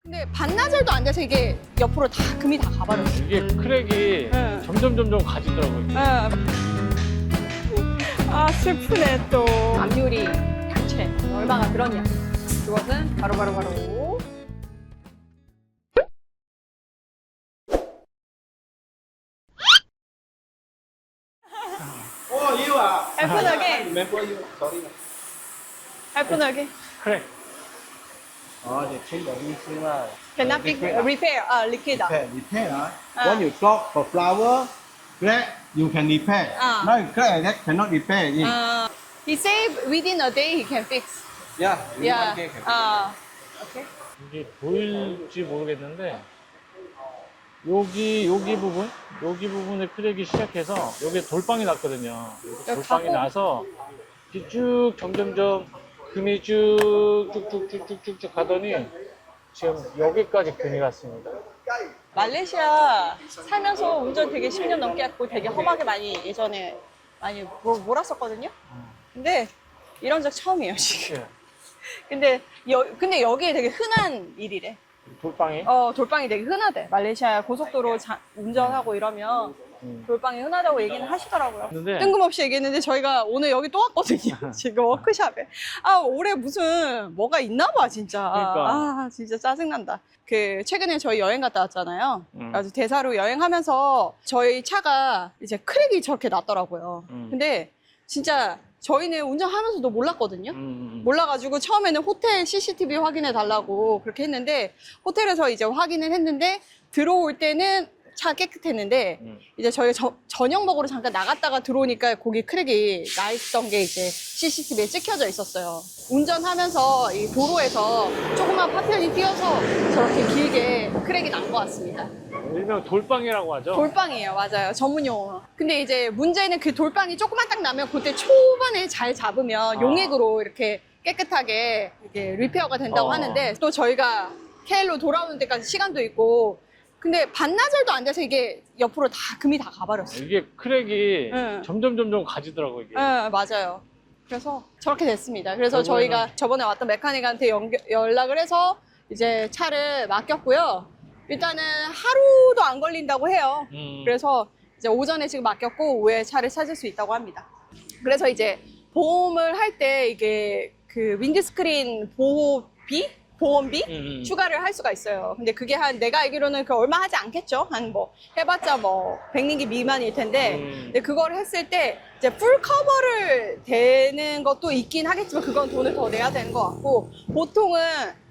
근데 반나절도 안 돼서 이게 옆으로 다 금이 다 가버렸어요. 이게 크랙이 응. 점점 가지더라고요. 아 슬프네 또. 압유리 당체 얼마가 들었냐. 그것은 바로. Oh, you are. Happen again. Remember you. Sorry. Happen again. 크랙. Oh, they change the mixing lah. Cannot be repair. Liquid. Repair. When you drop for flour, crack, you can repair. Now you crack like that, cannot repair. He say within a day he can fix. Yeah. Yeah. Can fix. Okay. 이게 보일지 모르겠는데 여기 부분에 크랙이 시작해서 여기에 돌빵이 났거든요. 이렇게 돌빵이 가고? 나서 이렇게 쭉 점점점 금이 쭉쭉쭉쭉쭉 가더니 지금 여기까지 금이 갔습니다. 말레이시아 살면서 운전 되게 10년 넘게 했고 되게 험하게 많이 예전에 많이 몰았었거든요. 근데 이런 적 처음이에요 지금. 근데 여기에 되게 흔한 일이래. 돌빵이? 돌빵이 되게 흔하대. 말레이시아 고속도로 운전하고 이러면 돌빵이 흔하다고 얘기는 하시더라고요. 근데 뜬금없이 얘기했는데 저희가 오늘 여기 또 왔거든요. 지금 워크샵에. 올해 무슨 뭐가 있나 봐 진짜. 그러니까. 진짜 짜증난다. 최근에 저희 여행 갔다 왔잖아요. 그래서 대사로 여행하면서 저희 차가 이제 크랙이 저렇게 났더라고요. 근데 진짜 저희는 운전하면서도 몰랐거든요. 몰라가지고 처음에는 호텔 CCTV 확인해 달라고 그렇게 했는데 호텔에서 이제 확인을 했는데 들어올 때는 차 깨끗했는데 이제 저희가 저녁 먹으러 잠깐 나갔다가 들어오니까 거기 크랙이 나 있던 게 이제 CCTV에 찍혀져 있었어요. 운전하면서 이 도로에서 조그만 파편이 띄어서 저렇게 길게 크랙이 난 것 같습니다. 일명 돌빵이라고 하죠. 돌빵이에요, 맞아요. 전문 용어. 근데 이제 문제는 그 돌빵이 조금만 딱 나면 그때 초반에 잘 잡으면 용액으로 이렇게 깨끗하게 이렇게 리페어가 된다고 하는데 또 저희가 KL로 돌아오는 데까지 시간도 있고 근데 반나절도 안 돼서 이게 옆으로 다 금이 다 가버렸어요. 이게 크랙이 응. 점점 가지더라고요. 이게. 네, 맞아요. 그래서 저렇게 됐습니다. 그래서 저희가 저번에 왔던 메카닉한테 연락을 해서 이제 차를 맡겼고요. 일단은 하루도 안 걸린다고 해요. 그래서 이제 오전에 지금 맡겼고 오후에 차를 찾을 수 있다고 합니다. 그래서 이제 보험을 할 때 이게 그 윈드스크린 보험비 추가를 할 수가 있어요. 근데 그게 내가 알기로는 얼마 하지 않겠죠? 한 해봤자 100링기 미만일 텐데. 근데 그걸 했을 때 이제 풀 커버를 되는 것도 있긴 하겠지만 그건 돈을 더 내야 되는 것 같고 보통은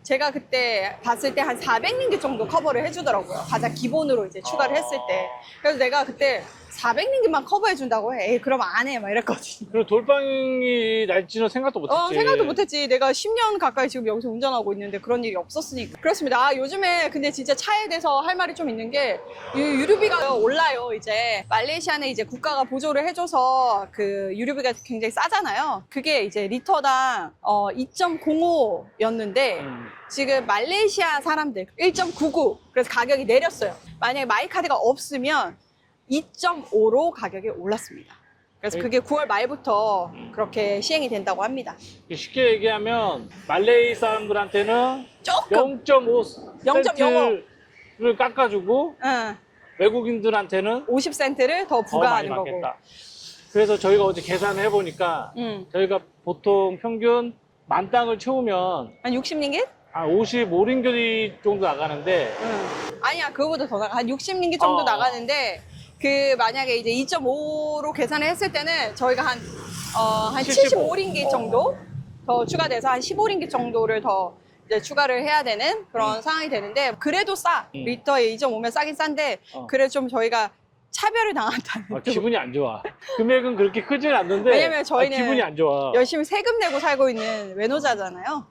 제가 그때 봤을 때 한 400링기 정도 커버를 해주더라고요. 가장 기본으로 이제 추가를 했을 때. 그래서 내가 그때 400링기만 커버해준다고 해. 에이, 그럼 안 해. 막 이랬거든요. 그리고 돌빵이 날지는 생각도 못했지. 생각도 못했지. 내가 10년 가까이 지금 여기서 운전하고 있는데 그런 일이 없었으니까. 그렇습니다. 요즘에 근데 진짜 차에 대해서 할 말이 좀 있는 게 유류비가 올라요. 이제 말레이시아는 이제 국가가 보조를 해줘서 그 유류비가 굉장히 싸잖아요. 그게 이제 리터당 2.05였는데 지금 말레이시아 사람들 1.99 그래서 가격이 내렸어요. 만약에 마이카드가 없으면 2.5로 가격이 올랐습니다. 그래서 그게 9월 말부터 그렇게 시행이 된다고 합니다. 쉽게 얘기하면 말레이 사람들한테는 조금 0.5센트를 깎아주고 외국인들한테는 50센트를 더 부과하는 더 많이 거고. 받겠다. 그래서 저희가 어제 계산을 해보니까 저희가 보통 평균 만 땅을 채우면 한 60링깃? 한 55링기 정도 나가는데 아니야, 그거보다 더 나가. 한 60링깃 정도 나가는데 만약에 이제 2.5로 계산을 했을 때는 저희가 한 75링깃 정도 더 추가돼서 한 15링깃 정도를 더 이제 추가를 해야 되는 그런 상황이 되는데 그래도 싸. 리터에 2.5면 싸긴 싼데 그래도 좀 저희가 차별을 당한다는 기분이 안 좋아. 금액은 그렇게 크진 않는데 왜냐면 저희는 기분이 안 좋아. 열심히 세금 내고 살고 있는 외노자잖아요.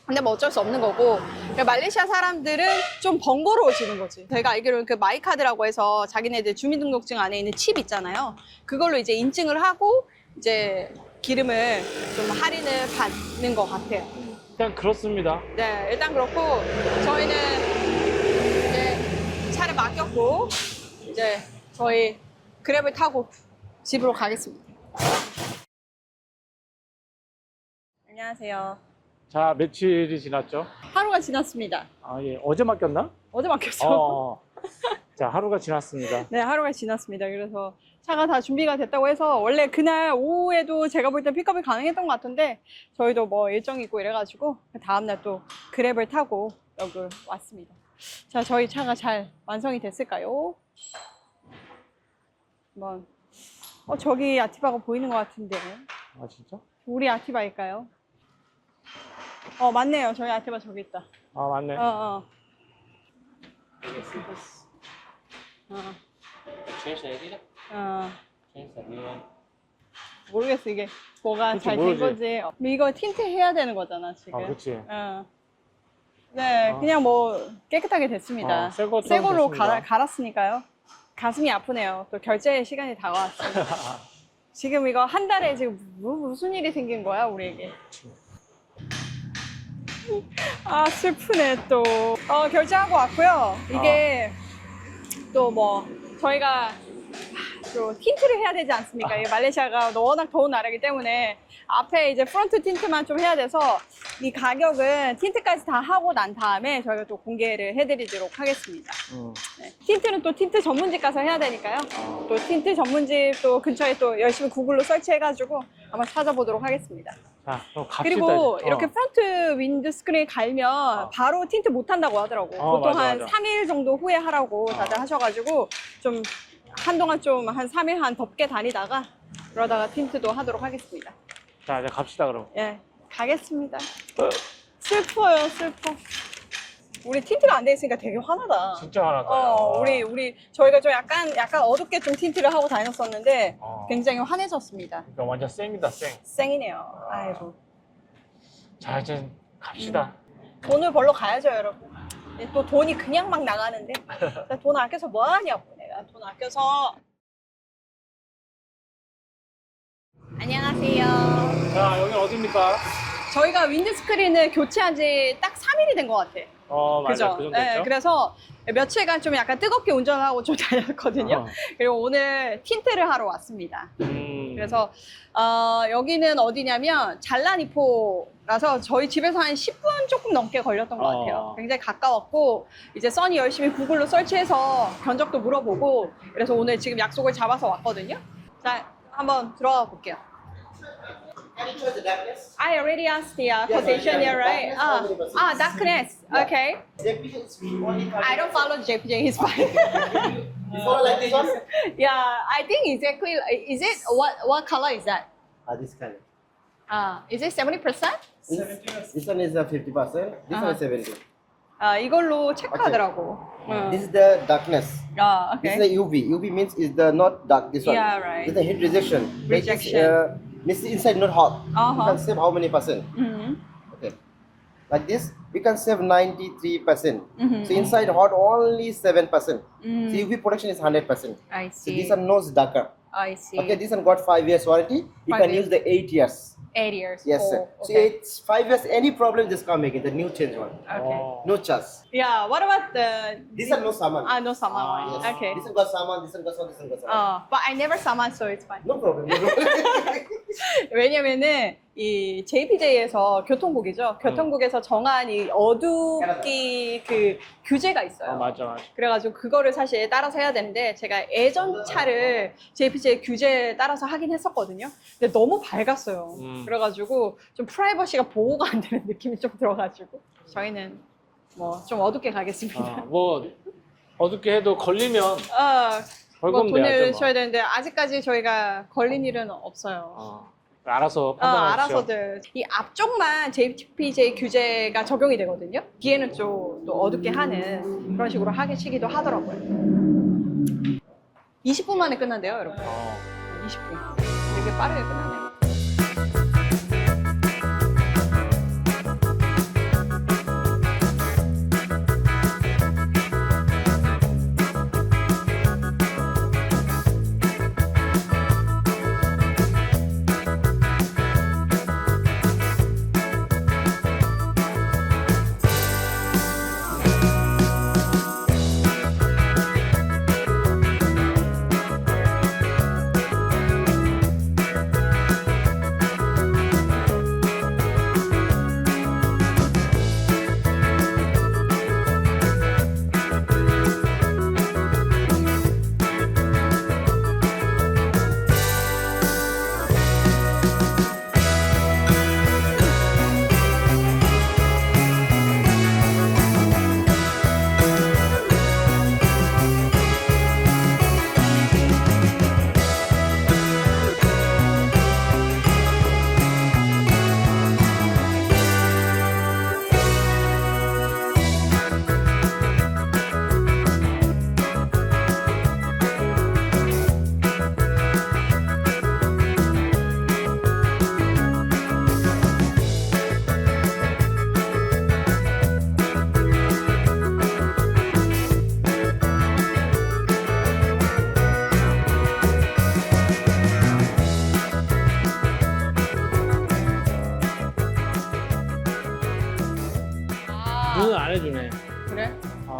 근데 어쩔 수 없는 거고 말레이시아 사람들은 좀 번거로워지는 거지. 제가 알기로는 그 마이카드라고 해서 자기네들 주민등록증 안에 있는 칩 있잖아요. 그걸로 이제 인증을 하고 이제 기름을 좀 할인을 받는 것 같아요. 일단 그렇습니다. 네, 일단 그렇고 저희는 이제 차를 맡겼고 이제 저희 그랩을 타고 집으로 가겠습니다. 안녕하세요. 자, 며칠이 지났죠? 하루가 하루가 지났습니다. 아, 예. 어제 맡겼나? 어제 맡겼죠. 자, 하루가 지났습니다. 네, 하루가 지났습니다. 그래서 차가 다 준비가 됐다고 해서 원래 그날 오후에도 제가 볼 땐 픽업이 가능했던 것 같은데 저희도 뭐 일정이 있고 이래가지고 다음날 또 그랩을 타고 여기 왔습니다. 자, 저희 차가 잘 완성이 됐을까요? 한번 저기 아티바가 보이는 것 같은데 아, 진짜? 우리 아티바일까요? 맞네요. 저희 아티바 저기 있다. 아, 맞네. 모르겠어 이게 뭐가 그치, 잘 된 모르지. 거지. 이거 틴트 해야 되는 거잖아 지금. 아, 그치. 네, 그냥 뭐 깨끗하게 됐습니다. 새 것처럼 새 걸로 됐습니다. 갈았으니까요. 가슴이 아프네요. 또 결제 시간이 다가왔어요. 지금 이거 한 달에 지금 무슨 일이 생긴 거야 우리에게. 아 슬프네 또. 결제하고 왔고요. 이게 또 뭐 저희가 또 틴트를 해야 되지 않습니까? 이게 말레이시아가 워낙 더운 나라이기 때문에 앞에 이제 프론트 틴트만 좀 해야 돼서 이 가격은 틴트까지 다 하고 난 다음에 저희가 또 공개를 해드리도록 하겠습니다. 네. 틴트는 또 틴트 전문집 가서 해야 되니까요. 또 틴트 전문집 또 근처에 또 열심히 구글로 설치해가지고 한번 찾아보도록 하겠습니다. 자, 그럼 갑시다. 그리고 이제. 이렇게 프론트 윈드 스크린 갈면 바로 틴트 못 한다고 하더라고. 보통 맞아, 한 맞아. 3일 정도 후에 하라고 다들 하셔가지고 좀 한동안 좀 한 3일 한 덥게 다니다가 그러다가 틴트도 하도록 하겠습니다. 자, 이제 갑시다, 그럼. 예, 가겠습니다. 슬퍼요, 슬퍼. 우리 틴트가 안 돼 있으니까 되게 화나다. 진짜 화났다. 우리 저희가 좀 약간 어둡게 좀 틴트를 하고 다녔었는데 굉장히 환해졌습니다. 그러니까 완전 쌩이다, 쌩. 쌩이네요. 아이고. 자, 이제 갑시다. 돈을 벌러 가야죠, 여러분. 또 돈이 그냥 막 나가는데 나 돈 아껴서 뭐 하냐고 내가 돈 아껴서. 안녕하세요. 자, 여기 어디입니까? 저희가 윈드스크린을 교체한 지 딱 3일이 된 것 같아. 맞아. 그죠? 그 정도 됐죠? 그래서 며칠간 좀 약간 뜨겁게 운전하고 좀 다녔거든요. 그리고 오늘 틴트를 하러 왔습니다. 그래서 여기는 어디냐면 잘라니포라서 저희 집에서 한 10분 조금 넘게 걸렸던 것 같아요. 굉장히 가까웠고 이제 써니 열심히 구글로 설치해서 견적도 물어보고 그래서 오늘 지금 약속을 잡아서 왔거든요. 자, 한번 들어가 볼게요. Have you tried the darkness? I already asked the quotation here, right? Darkness. Okay. JPJ is only I don't follow JPJ. He's fine. You follow like this one? Yeah, I think exactly. Is it what color is that? This kind. Is it 70%? This one is 50%. This one is 70. 이걸로 체크하더라고. This is the darkness. This is Okay. the UV. UV means is the not dark. This one. Yeah, right. This is the heat rejection. Rejection. Means inside not hot. Uh-huh. You can save how many percent? Okay. Like this, we can save 93%. So inside hot only 7%. So UV protection is 100%. I So see. this one knows darker. I see. Okay, this one got 5 years warranty. You 5 can years. use the 8 years. 8 years. Yes, Oh, sir. So okay. it's 5 years. Any problem, just come again. The new change one. Okay. No charge. Yeah. What about the? This one no saman. No saman one. Yes. Okay. This one got saman. This one got saman. This one got saman. But I never saman, so it's fine. No problem. No problem. 왜냐면은 이 JPJ에서 교통국이죠. 교통국에서 정한 이 어둡기 그 규제가 있어요. 맞아. 그래가지고 그거를 사실 따라서 해야 되는데 제가 예전 차를 JPJ 규제에 따라서 하긴 했었거든요. 근데 너무 밝았어요. 그래가지고 좀 프라이버시가 보호가 안 되는 느낌이 좀 들어가지고 저희는 뭐 좀 어둡게 가겠습니다. 뭐 어둡게 해도 걸리면 뭐 벌금 돈을 내야죠. 뭐. 줘야 되는데 아직까지 저희가 걸린 일은 없어요. 알아서 판단하십시오. 알아서들. 이 앞쪽만 JPJ 규제가 적용이 되거든요. 뒤에는 좀 또 어둡게 하는 그런 식으로 하시기도 하더라고요. 20분 만에 끝난대요, 여러분. 20분. 되게 빠르게 끝나네요.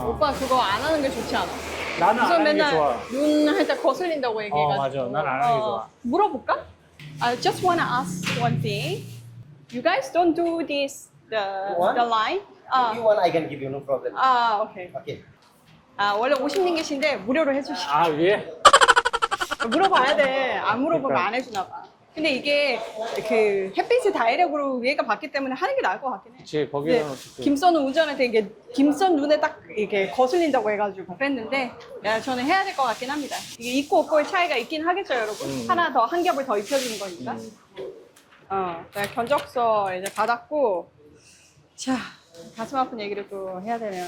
오빠 그거 안 하는 게 좋지 않아? 나는 안 우선 하는 게 맨날 좋아. 눈 할 때 거슬린다고 얘기해가지고. 맞아. 난 안 하는 게 좋아. 물어볼까? I just wanna ask one thing. You guys don't do this What? the line? If you want, I can give you no problem. 오케이. Okay. 원래 50링깃인데 무료로 해주시. 아, 예? 물어봐야 돼. 안 물어보면 그러니까. 안 해주나 봐. 근데 이게 그 햇빛을 다이렉트로 위에가 받기 때문에 하는 게 나을 것 같긴 해. 그치, 거기는 근데 어쨌든. 김선우 운전할 때 이게 김선 눈에 딱 이게 거슬린다고 해가지고 그랬는데 저는 해야 될 것 같긴 합니다. 이게 입고 없고의 차이가 있긴 하겠죠, 여러분. 하나 더 한 겹을 더 입혀주는 거니까. 내가 견적서 이제 받았고, 자 가슴 아픈 얘기를 또 해야 되네요.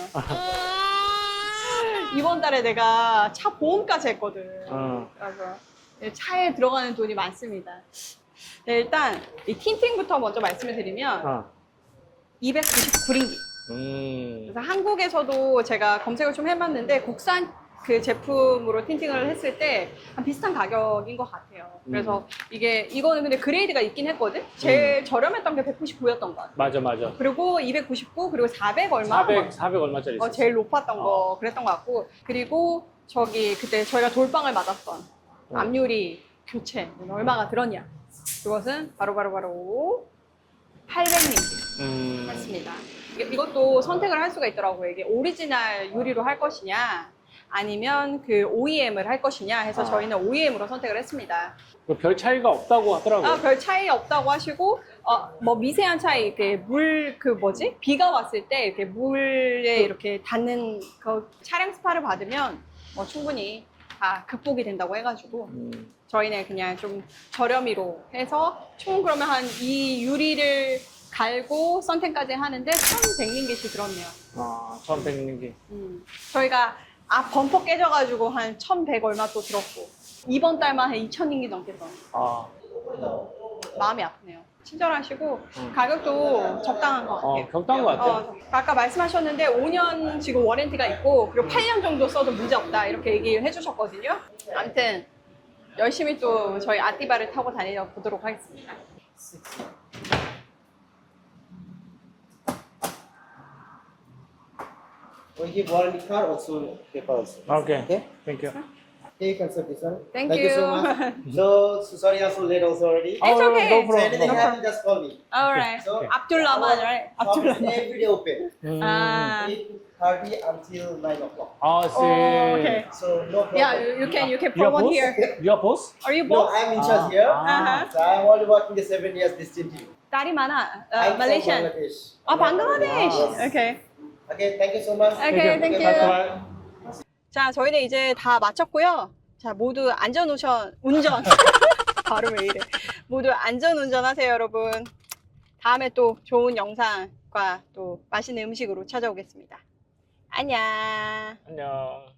이번 달에 내가 차 보험까지 했거든. 그래서 차에 들어가는 돈이 많습니다. 네, 일단 이 틴팅부터 먼저 말씀을 드리면 299링기. 그래서 한국에서도 제가 검색을 좀 해봤는데 국산 그 제품으로 틴팅을 했을 때 한 비슷한 가격인 것 같아요. 그래서 이거는 근데 그레이드가 있긴 했거든. 제일 저렴했던 게 199였던 것 같아. 맞아. 그리고 299 그리고 400 얼마? 400 얼마짜리 있어. 제일 높았던 거 그랬던 것 같고, 그리고 그때 저희가 돌빵을 맞았던 앞유리 교체 얼마가 들었냐? 그것은 바로 800링기 했습니다. 이것도 선택을 할 수가 있더라고요. 이게 오리지널 유리로 할 것이냐 아니면 그 OEM을 할 것이냐 해서 저희는 OEM으로 선택을 했습니다. 별 차이가 없다고 하더라고요. 별 차이 없다고 하시고, 뭐 미세한 차이, 이렇게 비가 왔을 때 이렇게 물에 이렇게 닿는 그 차량 스파를 받으면 뭐 충분히 다 극복이 된다고 해가지고 저희는 그냥 좀 저렴이로 해서 총 그러면 이 유리를 갈고 선택까지 하는데 1,100링깃이 들었네요. 1,100링기. 저희가 범퍼 깨져가지고 한 1,100 얼마 또 들었고 이번 달만 한 2,000링깃 넘게 들었네요. 마음이 아프네요. 친절하시고 가격도 적당한 것 같아요. 적당한 것 같아요. 아까 말씀하셨는데 5년 지금 워런티가 있고 그리고 8년 정도 써도 문제 없다 이렇게 얘기를 해주셨거든요. 아무튼 열심히 또 저희 아띠바를 타고 다녀 보도록 하겠습니다. We give warranty card also paper also. 오케이. Okay. Thank you. Okay, you can serve this one. Thank you so you. much. So sorry, I'm so late also already. It's okay. No So problem. anything happen, just call me. Alright. So Abdulrahman, right? shop is Abdulrahman. every day open. 8:30 until 9 o'clock. Okay. So no problem. Yeah, you can You are promote boss? here. You are boss? Are you No, boss? I'm in charge here. So I'm only working the 7 years this team. 딸이 많아. I'm from Malaysian. Bangladesh. 방글라데시. Okay. Okay, thank you so much. Okay, thank you. bye. 자, 저희는 이제 다 마쳤고요. 자, 모두 운전. 발음 왜 이래. 모두 안전운전 하세요, 여러분. 다음에 또 좋은 영상과 또 맛있는 음식으로 찾아오겠습니다. 안녕. 안녕.